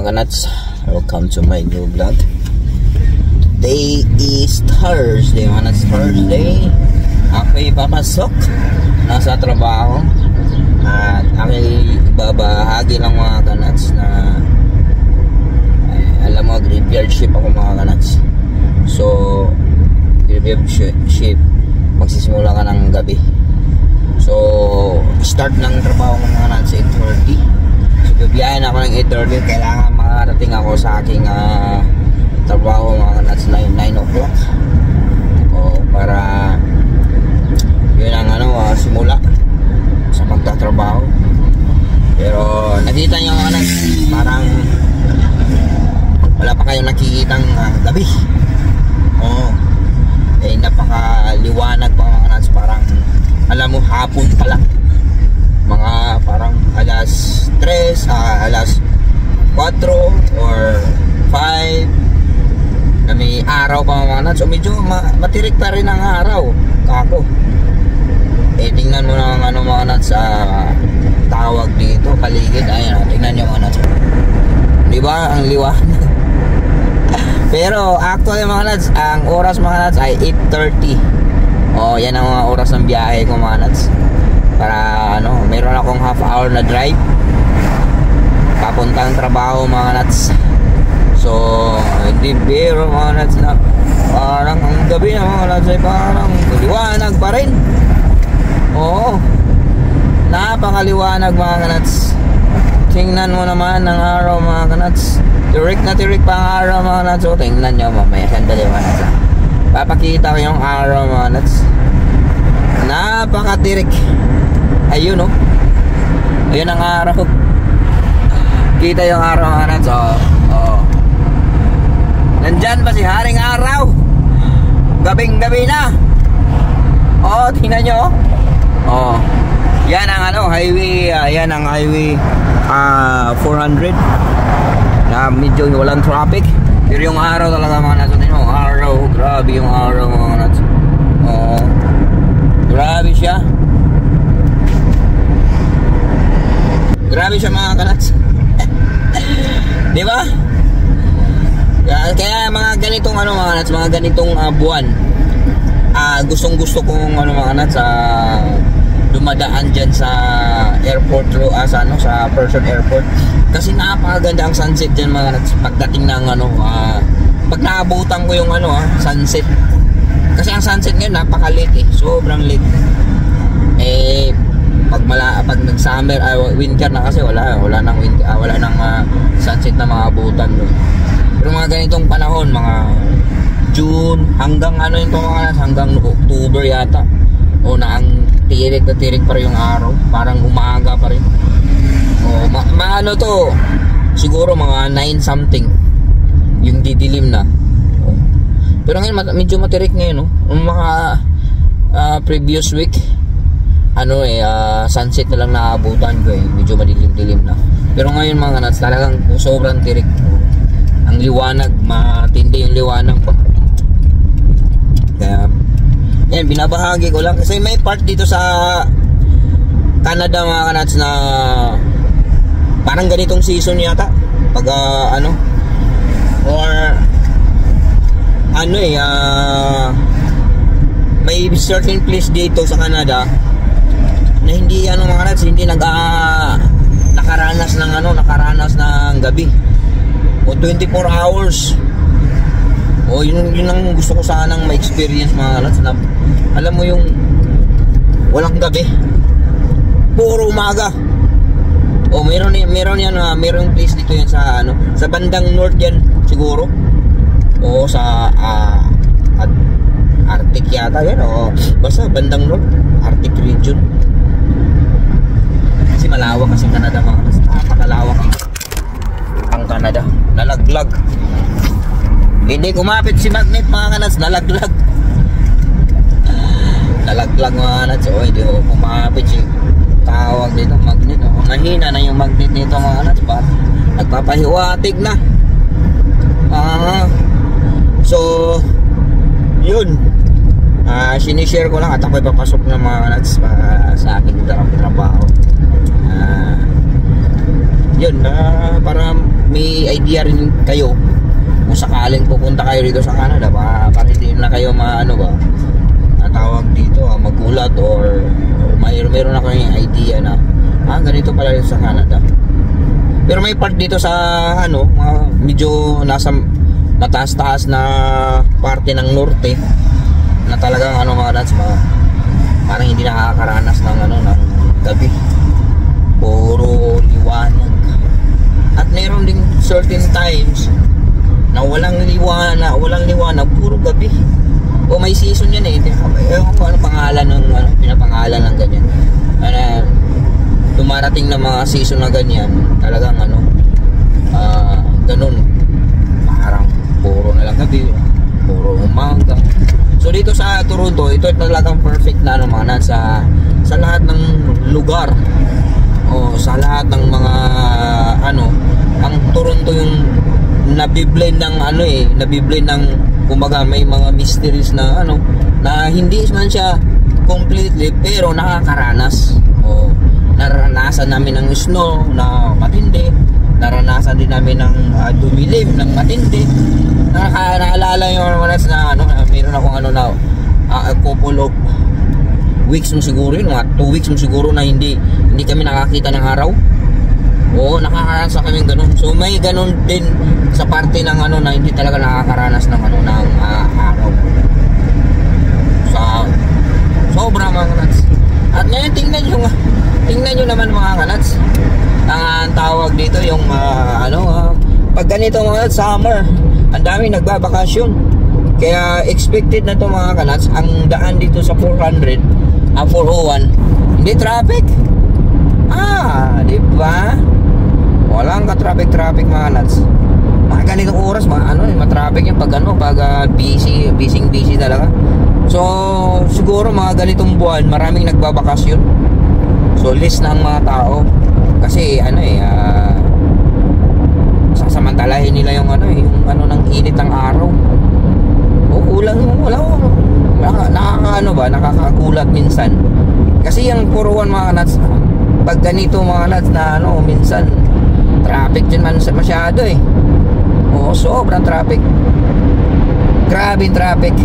mga kanats, welcome to my new vlog. Today is Thursday mga kanats, Thursday. Ako'y papasok, nasa trabaho. At ako'y ibabahagi lang mga kanats na alam mo, graveyard shift ako mga kanats. So graveyard shift, magsisimula ka ng gabi. So start ng trabaho ko mga kanats 8:30. Bibiyahin ako ng 8:30, kailangan makarating ako sa aking trabaho mga kanats 9 o'clock. Para yun ang simula sa pagtatrabaho. Pero nakita nyo mga kanats, parang wala pa kayong nakikitang gabi. Napakaliwanag pa mga kanats, parang alam mo hapon pa lang. Mga parang alas 3, alas 4 or 5 na may araw pa mga kanats. So medyo matirik pa rin ang araw kako. Tingnan mo na mga kanats sa tawag dito, paligid. Ayan, tingnan nyo mga kanats, diba ang liwanag. Pero actually mga kanats, ang oras mga kanats ay 8:30. Yan ang mga oras ng biyahe ko mga kanats. Para meron akong half hour na drive papuntang trabaho mga kanats. So hindi biro mga kanats na parang ang gabi na mga kanats ay parang liwanag pa rin. Napakaliwanag mga kanats. Tingnan mo naman ang araw mga kanats. Tirik na tirik pa ang araw mga kanats. So tingnan nyo mamaya, sandali mga kanats. Papakita ko yung araw mga kanats. Napakatirik. Ayun ayun ang araw. Kita yung araw mga kanats. Nandyan ba si Haring Araw? Gabing gabi na. Tingnan nyo. Yan ang highway. Yan ang highway 400 na medyo walang traffic. Pero yung araw talaga mga kanats. Tingnan mo, araw. Grabe yung araw mga kanats. Grabe siya. Grabe siya mga kanats. Di ba? Kaya mga ganitong mga kanats, mga ganitong buwan, gustong gusto kong mga kanats dumadaan dyan sa airport sa Person Airport. Kasi napakaganda ang sunset dyan mga kanats. Pagdating ng pag naabutan ko yung sunset. Kasi ang sunset ngayon napaka-late sobrang late. Pag nag-summer, winter na kasi wala nang winter, wala nang sunset na mga abutan doon. Pero mga ganitong panahon, mga June hanggang hanggang October yata. Na ang tirik na tirik pa rin yung araw, parang umaga pa rin. To siguro mga 9 something yung didilim na. Pero ngayon medyo matirik ngayon mga previous week sunset na lang naabutan ko medyo madilim-dilim na. Pero ngayon mga kanats talagang sobrang tirik. Ang liwanag, matindi yung liwanag pa. Kaya yan, binabahagi ko lang kasi may part dito sa Canada mga kanats na parang ganitong season yata pag may certain place dito sa Canada na hindi mga kanats, hindi nakaranas ng gabi 24 hours. Yun ang gusto ko sanang ma-experience mga kanats, na alam mo yung walang gabi, puro umaga. Meron yan, merong place dito yan sa sa bandang north yan siguro, sa Arctic yata yan, basta bandang north, Arctic region. Kasi malawak kasi Canada mga kanats, napakalawak ang Canada. Nalaglag, hindi kumapit si magnet mga kanats, nalaglag mga kanats. Hindi ko kumapit si tawag dito magnet. Mahina na yung magnet nito mga kanats, nagpapahiwatig na. So yun, sinishare ko lang at ako'y papasok ng mga kanats sa aking trabaho. Yun, para may idea rin kayo kung sakaling pupunta kayo dito sa Canada, para hindi na kayo maano ba, tawag dito, magulat or mayroon na kayong idea na ganito pala dito sa Canada. Pero may part dito sa ano, medyo nasa mataas-taas na parte ng norte na talagang ano mga nuts, parang hindi nakakaranas ng ano, ng gabi. Puro liwanag. At meron ding certain times na walang liwanag, puro gabi. O may season yan eh. Ewan ko ano pangalan ng ano, pinapangalan ng ganyan. Dumarating na mga season na ganyan, talagang ano, ganun. Parang puro na lang gabi, puro umaga. So dito sa Toronto, ito talagang perfect na ano mga sa lahat ng lugar. O sa lahat ng mga ano, ang Toronto yung nabiblend ng ano nabiblend ng, kumbaga may mga mysteries na ano, na hindi man siya completely pero nakakaranas. O naranasan namin ng snow na matindi, naranasan din namin ng dumilim ng matindi. Naalala yung mga na ano, meron akong ano na a couple of weeks mo siguro yun, mga 2 weeks mo siguro na hindi kami nakakita ng araw. Oo, nakakaranas kami ganun. So may ganun din sa parte ng ano na hindi talaga nakakaranas ng ano ng araw. Sobra mga kanats. At ngayon tingnan nyo naman mga kanats. Ang tawag dito yung pag ganito mga kanats, summer, ang dami nagbabakasyon. Kaya expected na to mga kanats. Ang daan dito sa 401 hindi traffic. Di ba? Walang ka-traffic mga nuts. Mga ganitong oras, matraffic yung pag busy talaga. So, siguro mga ganitong buwan, maraming nagbabakasyon. So, list na ang mga tao. Kasi, sasamantalahin nila yung ng init ng araw. Nakakagulat minsan. Kasi yung 401 mga nuts, pag ganito mga nuts na minsan traffic din man masyado eh. Oo, sobrang traffic. Grabe traffic.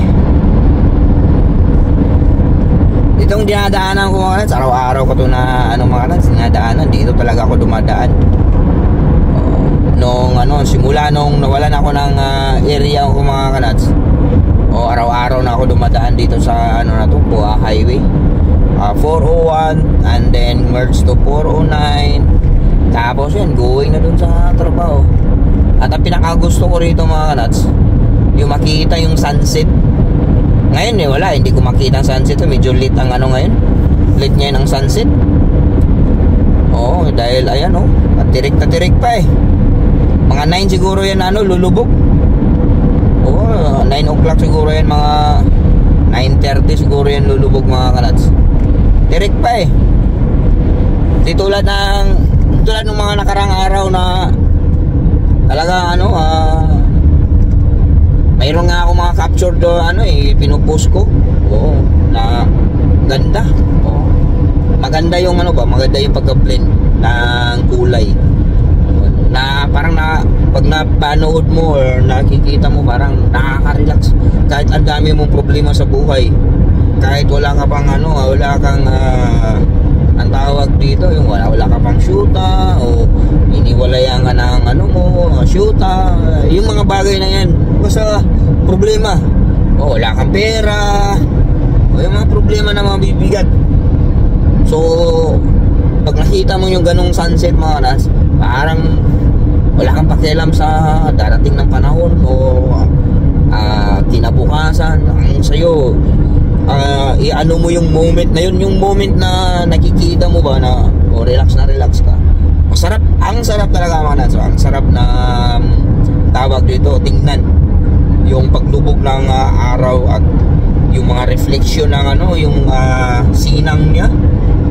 Itong dinadaanan ko mga nuts, araw-araw ko ito na mga nuts, dinadaanan. Dito talaga ako dumadaan. Simula nung nawalan ako ng area ko mga nuts, araw-araw na ako dumadaan dito sa na to, Buha Highway. 401 and then merge to 409. Tapos yun, going na dun sa trabaho. At ang pinakagusto ko rito mga nuts, yung makita yung sunset. Ngayon wala, hindi ko makita ang sunset. Medyo late ang ngayon. Late ngayon ang sunset. Dahil ayan tirik na tirik pa eh. Mga 9 siguro yan lulubog. 9 o'clock siguro yan, mga 9:30 siguro yan lulubog mga kanuts. Tirik pa eh. Di tulad ng mga nakarang araw na talaga mayroon nga ako mga capture do pinupost ko. Na ganda. Maganda yung maganda yung pagka-blend ng kulay. Na parang pag napanood mo or nakikita mo, parang nakaka-relax. Kahit ang dami mong problema sa buhay, kahit wala ka pang wala kang ang tawag dito, yung wala ka pang syuta o iniwalayan ka ng syuta, yung mga bagay na yan, basta problema, wala kang pera, o yung mga problema na mga bibigat. So pag nakita mo yung ganong sunset mga nas, parang wala kang pakialam sa darating ng panahon o kinabukasan. Ang sayo, iano mo yung moment na yun, yung moment na nakikita mo ba na relax ka. Masarap, ang sarap talaga mga naso. Ang sarap na tawag dito, tingnan yung paglubog ng araw at yung mga reflection ng yung sinang niya,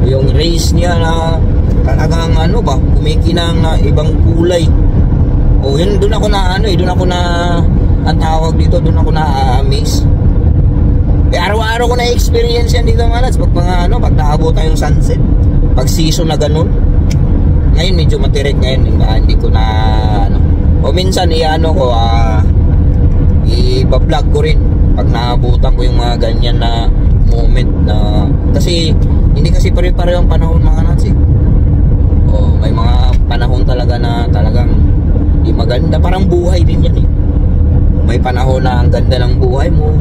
yung rays niya na talagang kumikinang na ibang kulay. Yun, doon ako na ang tawag dito, doon ako na-amaze. Araw-araw ko na-experience yan dito mga lads. Pag naabot yung sunset, pag season na ganun, ngayon medyo matirik ngayon, hindi ko na ano. O minsan iano ko i-vlog ko rin pag naabutan ko yung mga ganyan na moment na kasi hindi kasi pare-pareho ang panahon mga Nads. O may mga panahon talaga na talagang di maganda, parang buhay din yan eh. May panahon na ang ganda ng buhay mo,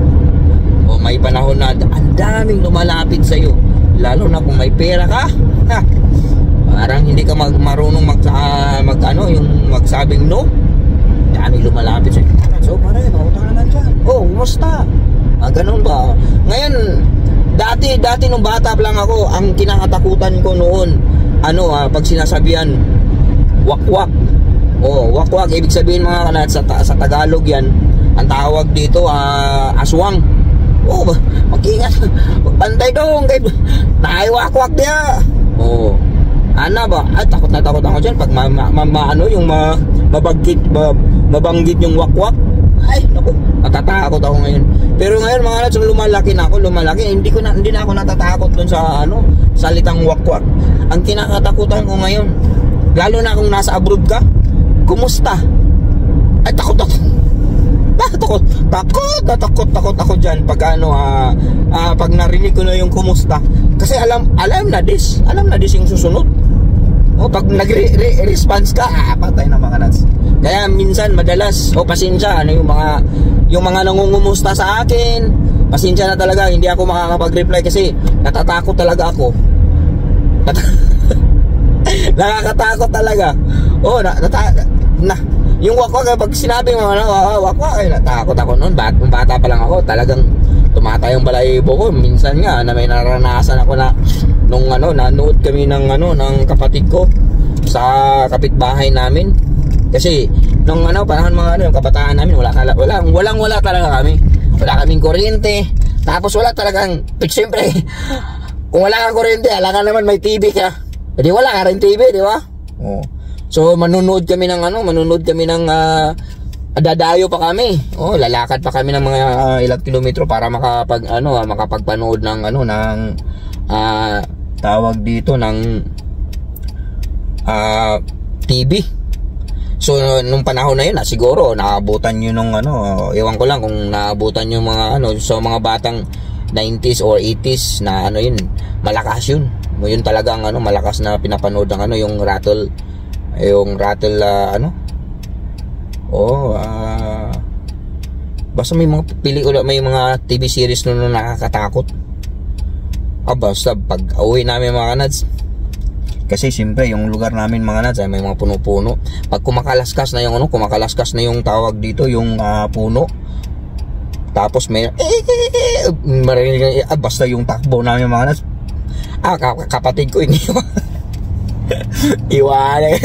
o may panahon na ang daming lumalapit sa iyo, lalo na kung may pera ka. Parang hindi ka marunong yung magsabing no. Daming lumalapit sa iyo. So pare, pautang naman dyan. Oh, kumusta? Ganun ba? Ngayon, dati nung bata pa lang ako, ang kinakatakutan ko noon, pag sinasabihan, wakwak. Oh, wakwak, ibig sabihin mga Kanads, sa Tagalog yan, ang tawag dito, aswang. Oh, mag-ingat, magbantay dong, naiwakwak dia. Oh, ba? Takot na takot ako dyan pag mabanggit yung wakwak. Ay, naku, natatakot ako ngayon. Pero ngayon mga Kanads, lumalaki na ako, hindi na ako natatakot dun sa salitang wakwak. Ang kinakatakutan ko ngayon, lalo na kung nasa abroad ka, kumusta? Ay, takot ako. Takot ako dyan pag pag narinig ko na yung kumusta. Kasi alam na this yung susunod. O pag nag-response ka, patay na mga Kanads. Kaya minsan madalas, pasensya, yung mga nangungumusta sa akin, pasensya na talaga, hindi ako makakapag-reply kasi natatakot talaga ako. Nakakatakot talaga. Oh, yung wakwak, pag sinabi mo wakwak, ay natakot ako noon. Bata pa lang ako, talagang tumatay yung balahibo ko. Minsan nga na may naranasan ako na nung nanood kami ng kapatid ko sa kapitbahay namin. Kasi nung panahon mga yung kabataan namin, wala talaga kami. Wala kaming kuryente. Tapos wala talagang, siyempre, kung wala kang kuryente, alangan naman may TV ka. Hindi wala ka rin TV, di ba? Oh. So manonood kami ng dadayo pa kami. Oh, lalakad pa kami ng mga ilang kilometro para makapagpanood ng tawag dito ng TV. So nung panahon na yun, siguro naabutan yun nung ewan ko lang kung naabutan yung mga so mga batang 90s or 80s na yun, malakas yun. Yun talaga ang malakas na pinapanood ng yung rattle basta may mga pelikula, may mga TV series na nakakatakot. Basta pag uwi namin mga Kanads, kasi siyempre yung lugar namin mga Kanads ay may mga puno-puno. Pag kumakalaskas na yung tawag dito, yung puno, tapos may basta yung takbo namin mga Kanads, kapatid ko iwanan.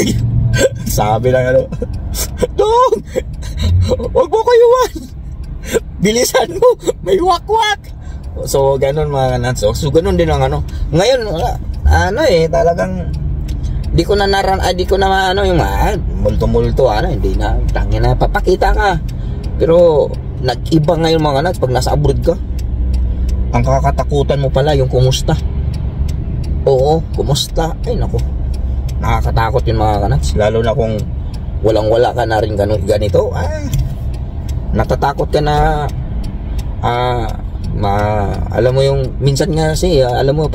Sabi lang Dong, wag mo ko iwan, bilisan mo, may wakwak. So ganun mga Kanads. So ganun din ang ngayon talagang di ko na yung multo hindi na tangin na papakita ka. Pero nag-iba ngayon mga Kanads pag nasa abroad ka. Ang kakatakutan mo pala yung kumusta. Oo, kumusta. Ay nako, nakakatakot yun mga Kanads. Lalo na kung walang-wala ka na rin ganito. Natatakot ka na. Alam mo yung minsan nga kasi alam mo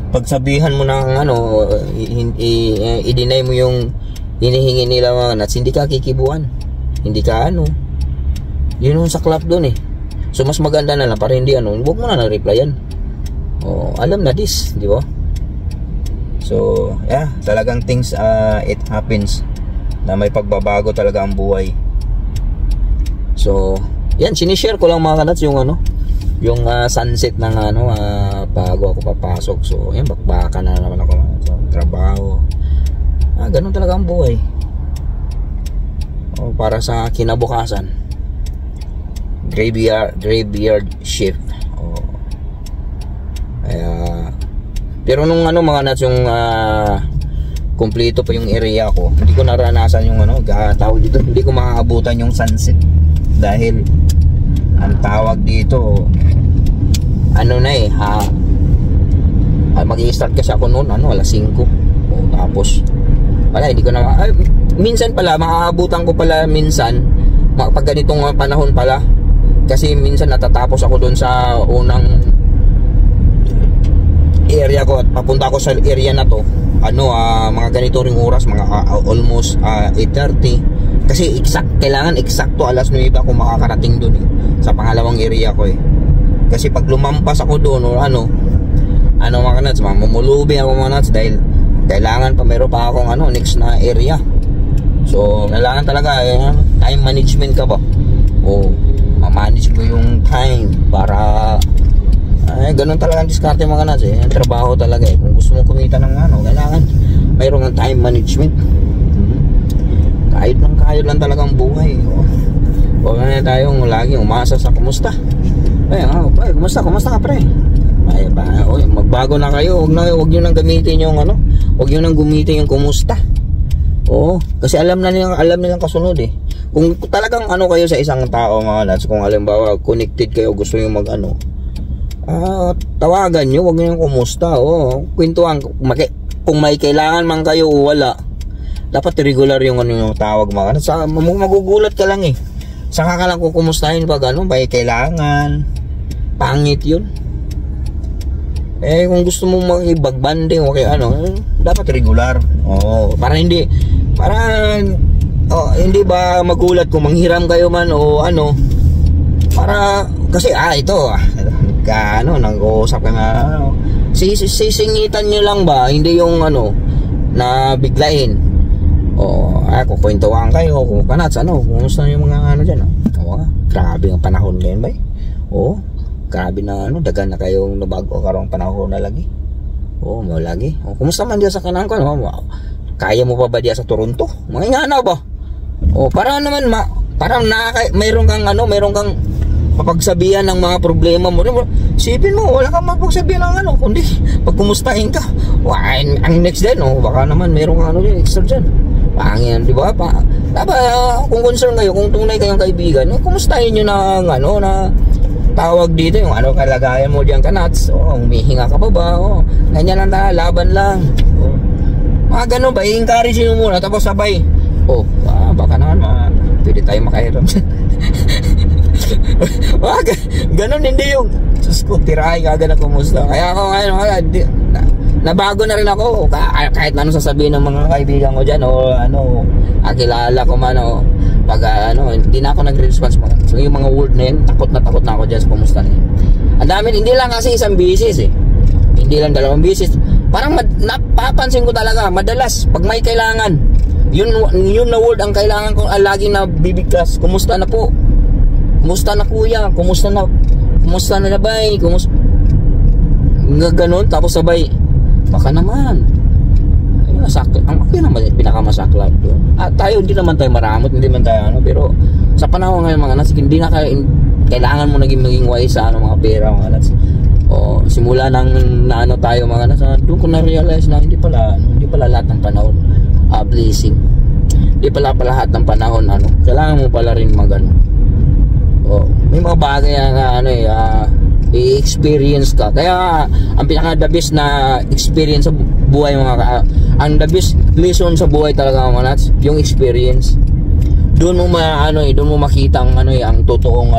pagsabihan mo ng i-deny mo yung hinihingi nila mga Kanads, hindi ka kikibuan, hindi ka yun yung saklap doon So mas maganda na lang para hindi huwag mo na na-replyan. Alam na this, di ba? So yeah, talagang things it happens na may pagbabago talaga ang buhay. So yan, sinishare ko lang mga Kanads yung sunset ng bago ako papasok. So yan, bakbaka na naman ako sa trabaho. Ganun talaga ang buhay. Para sa kinabukasan, graveyard shift. Pero nung mga Kanads, yung kumpleto pa yung area ko, hindi ko naranasan yung tawag dito, hindi ko makakabutan yung sunset dahil ang tawag dito mag-i-start kasi ako noon alas 5. Tapos Wala, hindi ko na minsan pala maaabutan ko pala minsan pag ganitong panahon pala, kasi minsan natatapos ako doon sa unang area ko at papunta ako sa area na to, mga ganito ring oras, mga almost 8:30, kasi kailangan eksakto alas 9 ako makakarating doon sa pangalawang area ko kasi pag lumampas ako doon or mga nuts, mamumulubi ako mga nuts, dahil kailangan pa, meron pa akong next na area. So kailangan talaga time management ka ba, o ma-manage mo yung time para ganun talaga ang diskarte mga nuts ang trabaho talaga kung gusto mo kumita ng kailangan mayroong time management. Kahit lang talaga ang buhay. Huwag na tayong laging umasa sa kumusta. Kumusta ka pre? Magbago na kayo. Huwag nyo nang gamitin yung huwag nyo nang gamitin yung kumusta. Kasi alam nilang kasunod Kung talagang kayo sa isang tao mga lads, kung halimbawa connected kayo, gusto nyo tawagan nyo, huwag nyo yung kumusta. Kwentuhan, kung may kailangan man kayo o wala, dapat regular yung yung tawag mga lads. Magugulat ka lang saka ka lang kukumustahin pag may kailangan. Pangit yun. Kung gusto mo mag-ibagbanding o dapat regular. Para hindi ba magulat kung manghiram kayo man o para kasi nag-uusap ka na sisingitan nyo lang ba, hindi yung na biglain. Kukwentuhan kayo kung kanats kumusta yung mga dyan. Grabe ang panahon ngayon ba grabe na dagan na kayong nabago karong panahon na lagi. Lagi. Kumusta man diya sa kanang ko? Kaya mo pa ba diya sa Toronto? Mga ba? Para naman parang mayroon kang mapagsabihan ng mga problema mo. Sipin mo, wala kang mapagsabihan ng kundi pagkumustahin ka. Ang next day baka naman mayroong extra dyan. Pangyan, di ba? Kung concern kayo, kung tunay kayong kaibigan, kumustahin nyo na tawag dito yung kalagayan mo diyan kanats. Humihinga ka pa ba? Ganyan lang laban lang. Mga ganun ba, i-encourage nyo muna tapos sabay baka naman pwede tayo makahiram. Ganun, hindi yung sus ko, tirahay kagad na kumusta. Kaya ako ngayon nabago na rin ako kahit anong sasabihin ng mga kaibigan ko dyan akilala ko man pag hindi na ako nag-response so yung mga word na yun, takot na ako dyan sa kumusta na yun. Ang dami, hindi lang kasi isang bisis hindi lang dalawang bisis, parang napapansin ko talaga madalas pag may kailangan yun na word ang kailangan ko laging nabibigkas. Kumusta na po, kumusta na kuya, kumusta na bay, kumusta ganun, tapos sabay baka naman yun naman pinakamasaklap yun. Tayo hindi naman tayo maramot, hindi man tayo pero sa panahon ngayon mga nats, hindi na kailangan mo maging wise sa mga pera mga nats. Simula nang tayo mga nats, doon ko na-realize na hindi pala lahat ng panahon blessing. Hindi pala lahat ng panahon kailangan mo pala rin may mga bagay i-experience ka. Kaya ang pinaka the best na experience sa buhay ang the best lesson sa buhay talaga mga nuts, yung experience. Doon mo doon mo makita ang totoong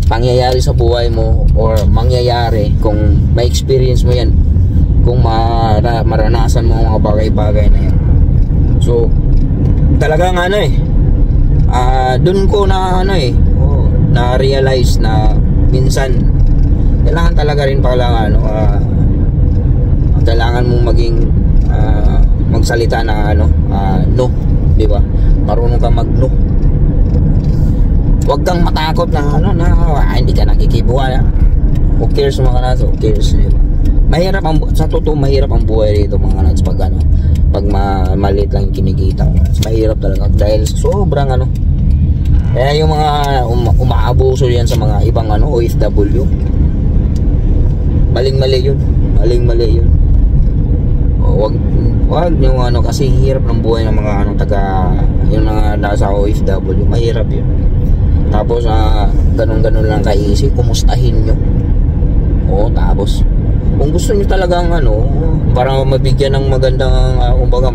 pangyayari sa buhay mo or mangyayari kung may experience mo yan, kung maranasan mo ang mga bagay-bagay na yan. So talagang doon ko na-realize na minsan kailangan talaga rin pala kailangan mong maging magsalita na no, di ba? Marunong ka mag-no. Huwag kang matakot na hindi ka nakikibuha. Who cares mga nats? Who cares, di ba? Mahirap sa totoo, mahirap ang buhay dito mga nats pag maliit lang yung kinikita mo. Mahirap talaga dahil sobrang kaya yung mga umaabuso yan sa mga ibang OFW, maling-mali yun. Wag nyo kasi hirap ng buhay ng mga yung nasa OFW, mahirap yun. Tapos ganun lang ka-easy kumustahin nyo. Tapos kung gusto niyo talagang ano, para mabigyan ng magandang kumbaga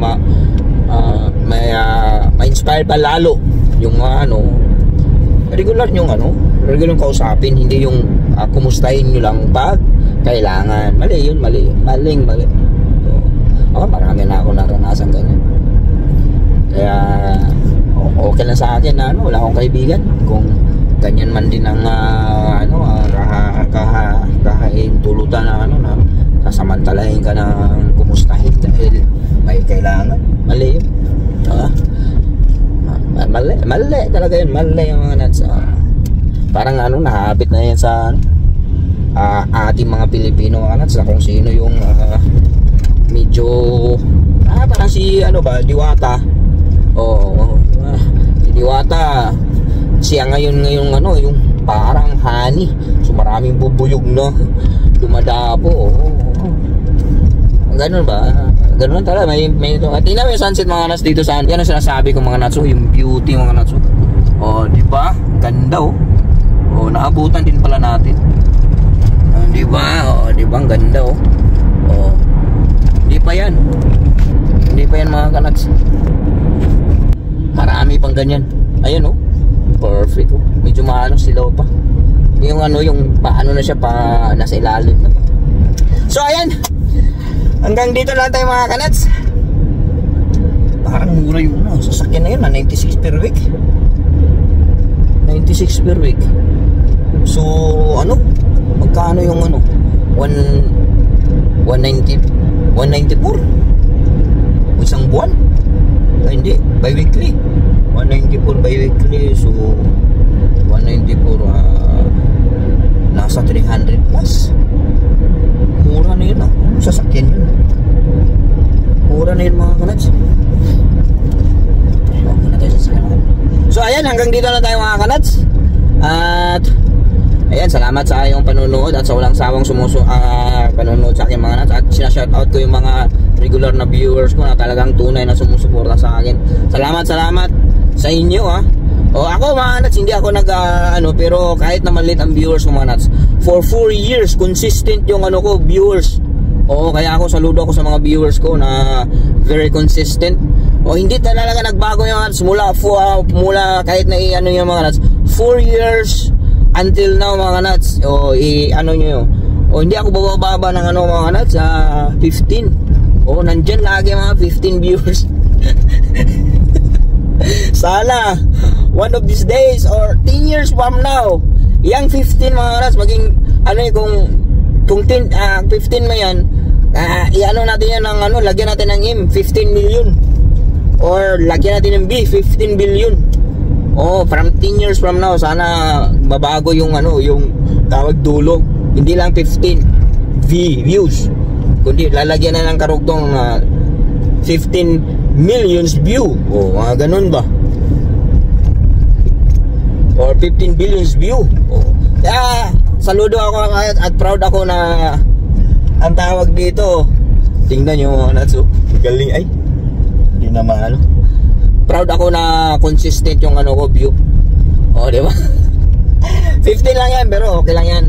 ma-inspire pa lalo yung ano, regular yung kausapin, hindi yung kumustahin nyo lang pag kailangan. Mali yun, mali. So, marami na ako naranasan ganyan. Kaya okay lang sa akin na wala akong kaibigan kung ganyan man din ang kahintulutan na na sasamantalahin ka ng kumustahin dahil may kailangan. Mali yun. Mali talaga yun. Mali yung mga nuts. Parang nahabit na yan sa ating mga Pilipino mga nuts, na kung sino yung medyo parang si Diwata. Si Diwata, siya ngayon yung parang honey. So maraming bubuyog na dumadapo. Ganun ba? Ganun talaga. May tingnan mo yung sunset mga nuts dito saan. Yan ang sinasabi ko mga nuts. Yung beauty mga nuts. Di ba? Ganda naabutan din pala natin. Di ba? Di ba? Ang ganda Hindi pa yan. Hindi pa yan mga kanuts. Marami pang ganyan. Ayan perfect medyo silaw pa. Yung yung paano na siya pa nasa ilalim na. So ayan. Hanggang dito lang tayo mga kanuts. Parang mura yung sasakyan na yun 96 per week. 96 per week. So magkano yung 194 isang buwan? Hindi, bi-weekly. 194 bi-weekly. So 194 nasa 300 plus. Mura na yun sasakyan yun. Mura na yun mga kanuts. So ayan, hanggang dito na tayo mga kanuts. At ayan, salamat sa iyong panunood at sa walang sawang panunood sa akin mga nuts. At sinashoutout ko yung mga regular na viewers ko na talagang tunay na sumusuporta sa akin. Salamat sa inyo ako mga nuts, hindi ako pero kahit na maliit ang viewers ko mga nuts, for 4 years consistent yung viewers. Kaya saludo ako sa mga viewers ko na very consistent. Hindi talaga nagbago yung nuts mula kahit na yung mga nuts 4 years until now mga nuts. Hindi ako bababa ng mga nuts 15. Nandyan lagi mga 15 viewers. Sana one of these days or 10 years from now, yung 15 mga nuts maging kung 15 mo yan, natin yan ng lagyan natin ng M 15 million or lagyan natin ng B 15 billion. From 10 years from now, sana mabago yung yung tawag dulo. Hindi lang 15 views, kundi lalagyan na ng karugtong 15 millions view. Mga ganun ba? Or 15 billions view. Kaya saludo ako at proud ako na ang tawag dito. Tingnan nyo mga nuts. Galing ay. Hindi naman proud ako na consistent yung view. Di ba? 15 lang yan pero okay lang yan.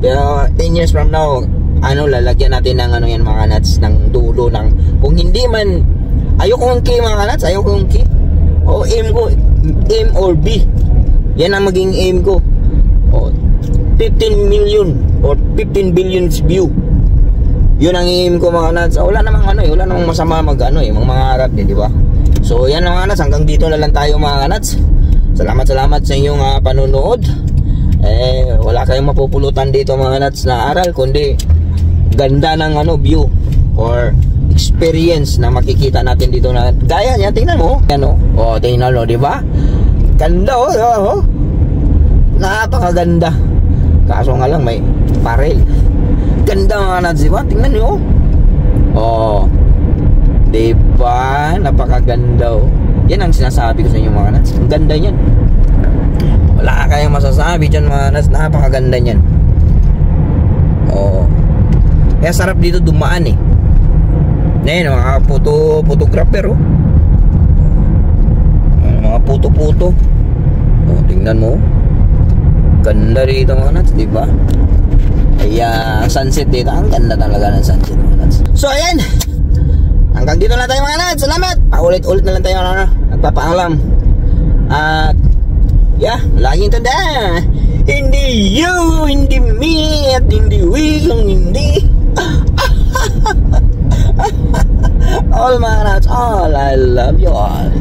Pero 10 years from now, lalagyan natin ng yan mga nuts, ng dulo ng kung hindi man ayoko yung key mga nuts, ayoko yung key. Aim ko M or B. Yan ang maging aim ko. 15 million or 15 billion view. Yun ang aim ko mga nuts. Wala namang wala namang masama mga harap di ba? So yan mga nuts, hanggang dito na lang tayo mga nuts. Salamat sa inyong panunood. Wala kayong mapupulutan dito mga nuts na aral, kundi ganda ng view or experience na makikita natin dito na gaya niya. Tingnan mo tingnan mo, di ba? Ganda napakaganda. Kaso nga lang may parel. Ganda mga nuts, di ba? Tingnan nyo di ba? Napakaganda yan ang sinasabi ko sa inyo mga nuts. Ang ganda niyan. Wala kayong masasabi dyan mga nuts. Napakaganda niyan. Kaya sarap dito dumaan Ngayon mga photographer mga puto tingnan mo. Ganda rito mga nuts, di ba? ay ang sunset dito, ang ganda talaga ng sunset mga lads. So ayan, hanggang dito lang tayo mga lads. Salamat. Paulit-ulit na lang tayo nagpapaalam. At laging tanda, hindi you, hindi me, at hindi we, kung hindi all mga lads, all, I love you all.